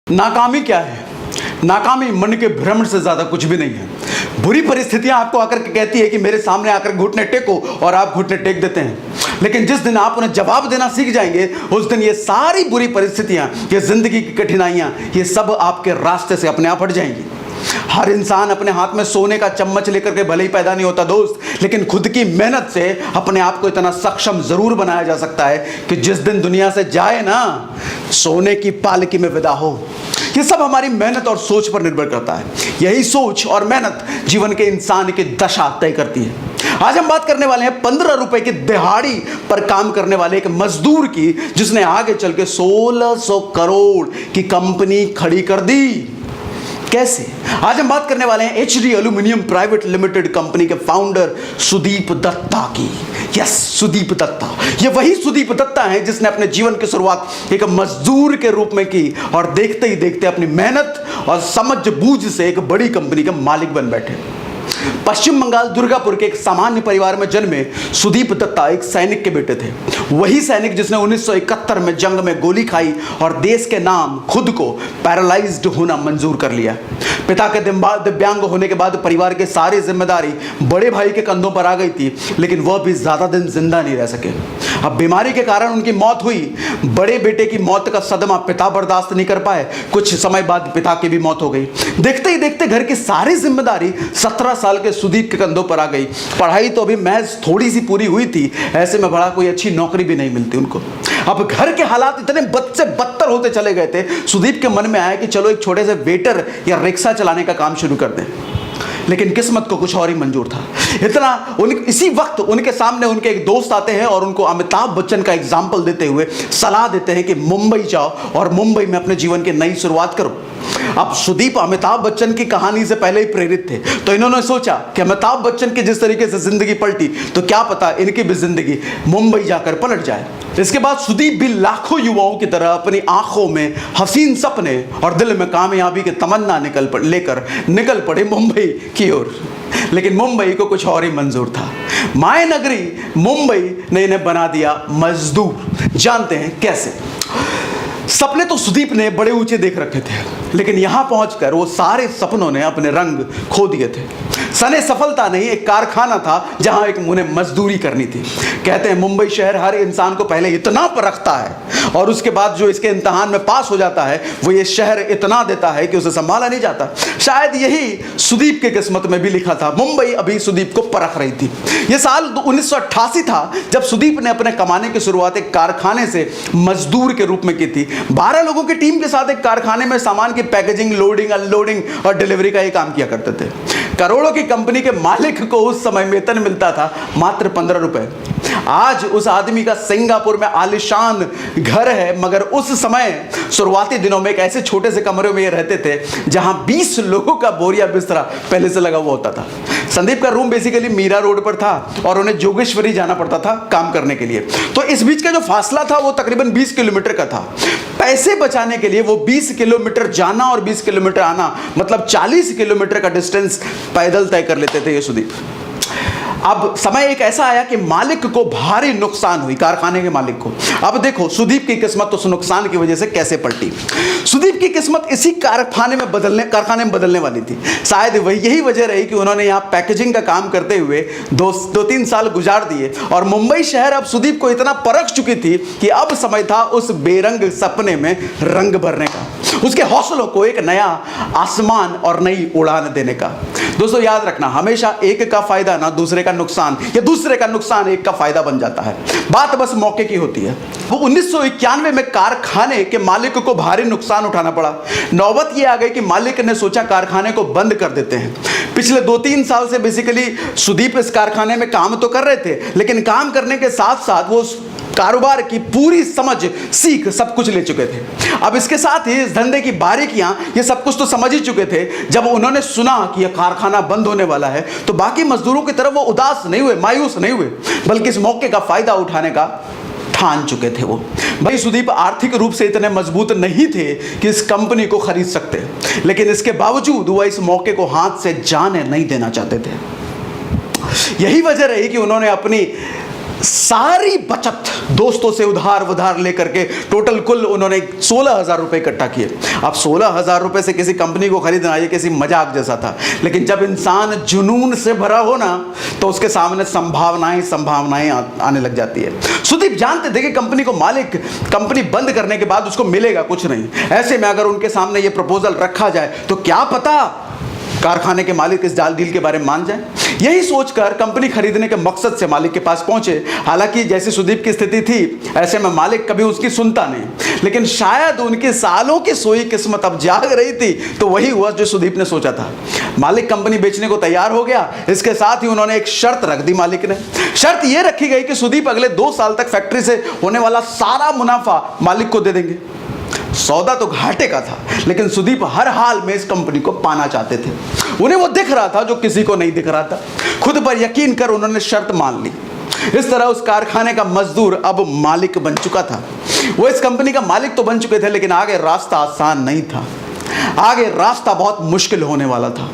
नाकामी क्या है? नाकामी मन के भ्रम से ज्यादा कुछ भी नहीं है। बुरी परिस्थितियां आपको आकर के कहती है कि मेरे सामने आकर घुटने टेको, और आप घुटने टेक देते हैं। लेकिन जिस दिन आप उन्हें जवाब देना सीख जाएंगे, उस दिन ये सारी बुरी परिस्थितियां, ये जिंदगी की कठिनाइयां, ये सब आपके रास्ते से अपने आप हट जाएंगी। हर इंसान अपने हाथ में सोने का चम्मच लेकर के भले ही पैदा नहीं होता दोस्त, लेकिन खुद की मेहनत से अपने आप को इतना सक्षम जरूर बनाया जा सकता है कि जिस दिन दुनिया से जाए ना, सोने की पालकी में विदा हो। ये सब हमारी मेहनत और सोच पर निर्भर करता है। यही सोच और मेहनत जीवन के इंसान की दशा तय करती है। आज हम बात करने वाले हैं 15 रुपए की दिहाड़ी पर काम करने वाले एक मजदूर की, जिसने आगे चल के 1600 करोड़ की कंपनी खड़ी कर दी। कैसे? आज हम बात करने वाले हैं HD aluminium private limited company के फाउंडर सुदीप दत्ता की। यस, सुदीप दत्ता। ये वही सुदीप दत्ता है जिसने अपने जीवन की शुरुआत एक मजदूर के रूप में की, और देखते ही देखते अपनी मेहनत और समझ बूझ से एक बड़ी कंपनी के मालिक बन बैठे। पश्चिम बंगाल दुर्गापुर के एक सामान्य परिवार में जन्मे सुदीप दत्ता एक सैनिक के बेटे थे। वही सैनिक जिसने 1971 में जंग में गोली खाई और देश के नाम खुद को पैरालाइज्ड होना मंजूर कर लिया। पिता के दिव्यांग होने के बाद परिवार की सारी जिम्मेदारी बड़े भाई के कंधों पर आ गई थी, लेकिन वह भी ज्यादा दिन जिंदा नहीं रह सके। अब बीमारी के कारण उनकी मौत हुई। बड़े बेटे की मौत का सदमा पिता बर्दाश्त नहीं कर पाए। कुछ समय बाद पिता की भी मौत हो गई। देखते ही देखते घर की सारी जिम्मेदारी 17 साल के सुदीप के कंधों पर आ गई। पढ़ाई तो अभी महज थोड़ी सी पूरी हुई थी, ऐसे में बड़ा कोई अच्छी नौकरी भी नहीं मिलती उनको। अब घर के हालात इतने बद से बदतर होते चले गए थे, सुदीप के मन में आया कि चलो एक छोटे से वेटर या रिक्शा चलाने का काम शुरू कर दें। लेकिन किस्मत को कुछ और ही मंजूर था। इसी वक्त उनके सामने उनके एक दोस्त आते हैं और उनको अमिताभ बच्चन का एग्जाम्पल देते हुए सलाह देते हैं कि मुंबई जाओ और मुंबई में अपने जीवन की नई शुरुआत करो। अब सुदीप अमिताभ बच्चन की कहानी से पहले ही प्रेरित थे, तो इन्होंने सोचा कि अमिताभ बच्चन की जिस तरीके से जिंदगी पलटी, तो क्या पता इनकी भी जिंदगी मुंबई जाकर पलट जाए। इसके बाद सुदीप भी लाखों युवाओं की तरह अपनी आंखों में हसीन सपने और दिल में कामयाबी की तमन्ना लेकर निकल पड़े मुंबई की ओर। लेकिन मुंबई को कुछ और ही मंजूर था। माय नगरी मुंबई ने इन्हें बना दिया मजदूर। जानते हैं कैसे? सपने तो सुदीप ने बड़े ऊंचे देख रखे थे, लेकिन यहां पहुंचकर वो सारे सपनों ने अपने रंग खो दिए थे। सने सफलता नहीं, एक कारखाना था जहां एक उन्हें मजदूरी करनी थी। कहते हैं मुंबई शहर हर इंसान को पहले इतना परखता है, और उसके बाद जो इसके इम्तिहान में पास हो जाता है, वो ये शहर इतना देता है कि उसे संभाला नहीं जाता। शायद यही सुदीप के किस्मत में भी लिखा था। मुंबई अभी सुदीप को परख रही थी। यह साल 1988 था जब सुदीप ने अपने कमाने की शुरुआत एक कारखाने से मजदूर के रूप में की थी। 12 लोगों की टीम के साथ एक कारखाने में सामान की पैकेजिंग, लोडिंग, अनलोडिंग और डिलीवरी का ये काम किया करते थे। करोड़ों की कंपनी के मालिक को उस समय वेतन मिलता था मात्र 15 रुपए। आज उस आदमी का सिंगापुर में आलीशान घर है, मगर उस समय शुरुआती दिनों में एक ऐसे छोटे से कमरे में ये रहते थे जहां 20 लोगों का बोरिया बिस्तरा पहले से लगा हुआ होता था। संदीप का रूम बेसिकली मीरा रोड पर था और उन्हें जोगेश्वरी जाना पड़ता था काम करने के लिए। तो इस बीच का जो फासला था वो तकरीबन 20 किलोमीटर का था। पैसे बचाने के लिए वो 20 किलोमीटर जाना और 20 किलोमीटर आना, मतलब 40 किलोमीटर का डिस्टेंस पैदल तय कर लेते थे ये सुदीप। अब समय एक ऐसा आया कि मालिक को भारी नुकसान हुई, कारखाने के मालिक को। अब देखो सुदीप की किस्मत तो उस नुकसान की वजह से कैसे पलटी। सुदीप की किस्मत इसी कारखाने में बदलने वाली थी। शायद यही वजह रही कि उन्होंने यहाँ पैकेजिंग का काम करते हुए 2-3 साल गुजार दिए, और मुंबई शहर अब सुदीप को इतना परख चुकी थी कि अब समय था उस बेरंग सपने में रंग भरने का, उसके हौसलों को एक नया आसमान और नई उड़ान देने का। दोस्तों याद रखना, हमेशा एक का फायदा ना दूसरे का नुकसान, या दूसरे का नुकसान एक का फायदा बन जाता है। बात बस मौके की होती है। वो 1991 में कारखाने के मालिक को भारी नुकसान उठाना पड़ा। नौबत ये आ गई कि मालिक ने सोचा कारखाने को बंद कर देते हैं। पिछले 2-3 साल से बेसिकली सुदीप इस कारखाने में काम तो कर रहे थे, लेकिन काम करने के साथ साथ वो कारोबार की पूरी समझ, सीख, सब कुछ ले चुके थे। अब इसके साथ ही इस धंधे की बारीकियां, ये सब कुछ तो समझ ही चुके थे। जब उन्होंने सुना कि यह कारखाना बंद होने वाला है, तो बाकी मजदूरों की तरह वो उदास नहीं हुए, मायूस नहीं हुए, बल्कि इस मौके का फायदा उठाने का ठान चुके थे वो। भाई सुदीप आर्थिक रूप से इतने मजबूत नहीं थे कि इस कंपनी को खरीद सकते, लेकिन इसके बावजूद वह इस मौके को हाथ से जाने नहीं देना चाहते थे। यही वजह रही कि उन्होंने अपनी सारी बचत दोस्तों से उधार लेकर के टोटल कुल उन्होंने 16,000 रुपए इकट्ठा किए। अब 16,000 रुपए से किसी कंपनी को खरीदना ये किसी मजाक जैसा था, लेकिन जब इंसान जुनून से भरा हो ना तो उसके सामने संभावनाएं आने लग जाती है। सुदीप जानते थे कि कंपनी बंद करने के बाद उसको मिलेगा कुछ नहीं। ऐसे में अगर उनके सामने ये प्रपोजल रखा जाए तो क्या पता कारखाने के मालिक इस जाल डील के बारे में मान जाए। यही सोचकर कंपनी खरीदने के मकसद से मालिक के पास पहुंचे। हालांकि जैसी सुदीप की स्थिति थी ऐसे में मालिक कभी उसकी सुनता नहीं, लेकिन शायद उनकी सालों की सोई किस्मत अब जाग रही थी तो वही हुआ जो सुदीप ने सोचा था। मालिक कंपनी बेचने को तैयार हो गया। इसके साथ ही उन्होंने एक शर्त रख दी। मालिक ने शर्त यह रखी गई कि सुदीप अगले 2 साल तक फैक्ट्री से होने वाला सारा मुनाफा मालिक को दे देंगे। सौदा तो घाटे का था, लेकिन सुदीप हर हाल में इस कंपनी को पाना चाहते थे। उन्हें वो दिख रहा था जो किसी को नहीं दिख रहा था। खुद पर यकीन कर उन्होंने शर्त मान ली। इस तरह उस कारखाने का मजदूर अब मालिक बन चुका था। वो इस कंपनी का मालिक तो बन चुके थे, लेकिन आगे रास्ता आसान नहीं था। आगे रास्ता बहुत मुश्किल होने वाला था।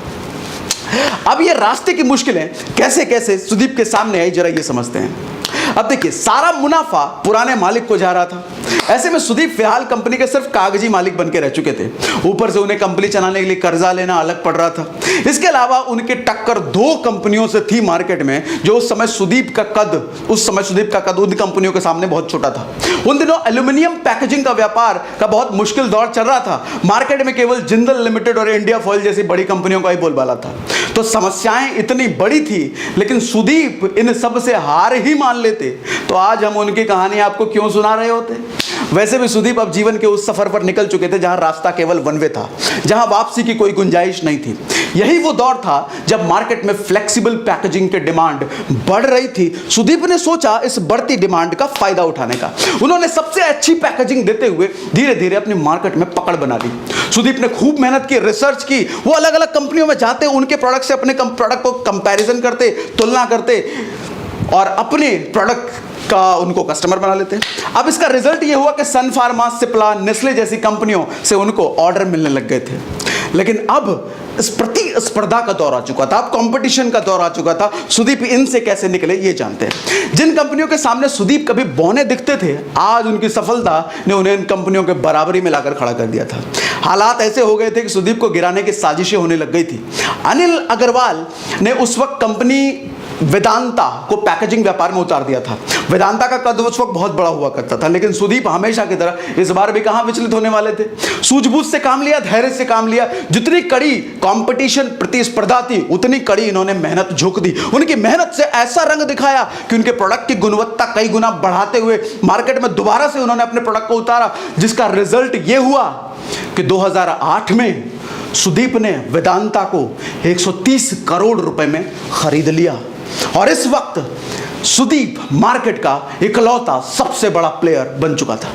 अब ये रास्ते की मुश्किलें कैसे कैसे सुदीप के सामने आई, जरा ये समझते हैं। अब देखिए, सारा मुनाफा पुराने मालिक को जा रहा था। ऐसे में सुदीप फिलहाल कंपनी के सिर्फ कागजी मालिक बनके रह चुके थे। ऊपर से उन्हें कंपनी चलाने के लिए कर्जा लेना अलग पड़ रहा था। इसके अलावा उनके टक्कर 2 कंपनियों से थी मार्केट में, जो उस समय सुदीप का कद उन कंपनियों के सामने बहुत छोटा था। उन दिनों एल्यूमिनियम पैकेजिंग का व्यापार का बहुत मुश्किल दौर चल रहा था। मार्केट में केवल जिंदल लिमिटेड और इंडिया फॉइल जैसी बड़ी कंपनियों का ही बोलबाला था। तो समस्याएं इतनी बड़ी थी, लेकिन सुदीप इन सब से हार ही मान लेते तो आज हम उनकी कहानी आपको क्यों सुना रहे होते। वैसे भी सुदीप अब जीवन के उस सफर पर निकल चुके थे जहां रास्ता केवल वन वे था, जहां वापसी की कोई गुंजाइश नहीं थी। यही वो दौर था जब मार्केट में फ्लेक्सिबल पैकेजिंग की डिमांड बढ़ रही थी। सुदीप ने सोचा इस बढ़ती डिमांड का फायदा उठाने का। उन्होंने सबसे अच्छी पैकेजिंग देते हुए धीरे धीरे अपनी मार्केट में पकड़ बना ली। सुदीप ने खूब मेहनत की, रिसर्च की। वो अलग अलग कंपनियों में जाते, उनके प्रोडक्ट से अपने प्रोडक्ट को कंपैरिजन करते, तुलना करते और अपने प्रोडक्ट का उनको कस्टमर बना लेते हैं। अब इसका रिजल्ट ये हुआ कि सन फार्मा, सिप्ला, नेस्ले जैसी कंपनियों से उनको ऑर्डर मिलने लग गए थे। लेकिन अब इस प्रतिस्पर्धा का दौर आ चुका था, अब कंपटीशन का दौर आ चुका था। सुदीप इनसे कैसे निकले ये जानते हैं। जिन कंपनियों के सामने सुदीप कभी बौने दिखते थे, आज उनकी सफलता ने उन्हें इन कंपनियों के बराबरी में लाकर खड़ा कर दिया था। हालात ऐसे हो गए थे कि सुदीप को गिराने की साजिशें होने लग गई थी। अनिल अग्रवाल ने उस वक्त कंपनी वेदांता को पैकेजिंग व्यापार में उतार दिया था। वेदांता का कद उस वक्त बहुत बड़ा हुआ करता था, लेकिन सुदीप हमेशा की तरह इस बार भी कहां विचलित होने वाले थे। सूझबूझ से काम लिया, धैर्य से काम लिया। जितनी कड़ी कंपटीशन, प्रतिस्पर्धा थी, उतनी कड़ी इन्होंने मेहनत झोंक दी। उनकी मेहनत से ऐसा रंग दिखाया कि उनके प्रोडक्ट की गुणवत्ता कई गुना बढ़ाते हुए मार्केट में दोबारा से उन्होंने अपने प्रोडक्ट को उतारा, जिसका रिजल्ट यह हुआ कि 2008 में सुदीप ने वेदांता को 130 करोड़ रुपए में खरीद लिया। और इस वक्त सुदीप मार्केट का इकलौता सबसे बड़ा प्लेयर बन चुका था।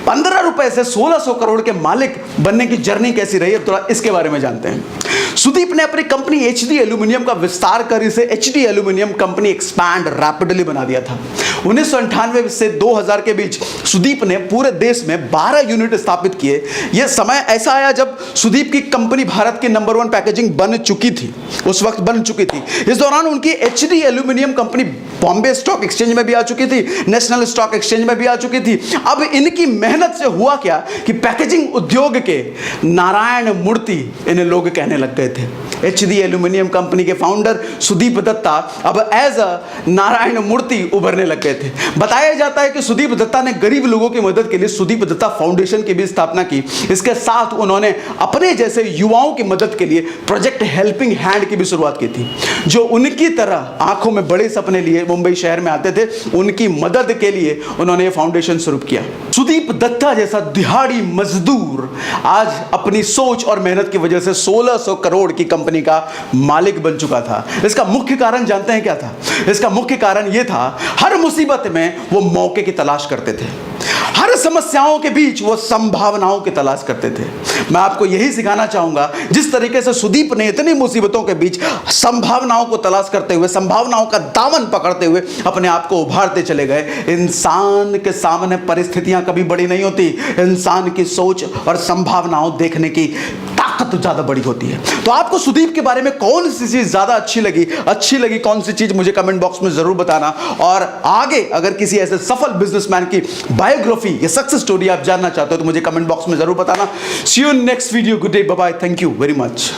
15 रुपए से 1600 करोड़ के मालिक बनने की जर्नी कैसी रही है, थोड़ा इसके बारे में जानते हैं। सुदीप ने अपनी कंपनी एचडी एल्यूमिनियम का विस्तार कर इसे HD aluminium company expand rapidly बना दिया था। 1998 से 2000 के बीच सुदीप ने पूरे देश में 12 यूनिट स्थापित किए। यह समय ऐसा आया जब सुदीप की कंपनी भारत की नंबर 1 पैकेजिंग बन चुकी थी, उस वक्त बन चुकी थी। इस दौरान उनकी HD aluminium company Bombay stock exchange में भी आ चुकी थी, नेशनल स्टॉक एक्सचेंज में भी आ चुकी थी। अब इनकी मेहनत से हुआ क्या कि पैकेजिंग उद्योग के नारायण मूर्ति इन्हें लोग कहने लग गए थे। एचडी एल्यूमिनियम कंपनी के फाउंडर सुदीप दत्ता अब एज अ नारायण मूर्ति उभरने लग गए थे। बताया जाता है कि सुदीप दत्ता ने गरीब लोगों की मदद के लिए सुदीप दत्ता फाउंडेशन की भी स्थापना की। इसके साथ उन्होंने अपने जैसे युवाओं की मदद के लिए प्रोजेक्ट हेल्पिंग हैंड की भी शुरुआत की थी। जो उनकी तरह आंखों में बड़े सपने लिए मुंबई शहर में आते थे, उनकी मदद के लिए उन्होंने ये फाउंडेशन शुरू किया। सुदीप दत्ता जैसा दिहाड़ी मजदूर आज अपनी सोच और मेहनत की वजह से 1600 करोड़ की कंपनी का मालिक बन चुका था। इसका मुख्य कारण जानते हैं क्या था? इसका मुख्य कारण यह था, हर मुसीबत में वो मौके की तलाश करते थे, हर समस्याओं के बीच वो संभावनाओं की तलाश करते थे। मैं आपको यही सिखाना चाहूंगा, जिस तरीके से सुदीप ने इतनी मुसीबतों के बीच संभावनाओं को तलाश करते हुए, संभावनाओं का दामन पकड़ते हुए अपने आप को उभारते चले गए। इंसान के सामने परिस्थितियां कभी बड़ी नहीं होती, इंसान की सोच और संभावनाओं देखने की ताकत ताकत ज़्यादा बड़ी होती है। तो आपको सुदीप के बारे में कौन सी चीज़ ज़्यादा अच्छी लगी कौन सी चीज़ मुझे कमेंट बॉक्स में ज़रूर बताना। और आगे अगर किसी ऐसे सफल बिजनेसमैन की बायोग्राफी या सक्सेस स्टोरी आप जानना चाहते हो तो मुझे कमेंट बॉक्स में ज़रूर बताना। See you in next video. Good day, bye bye, thank you very much.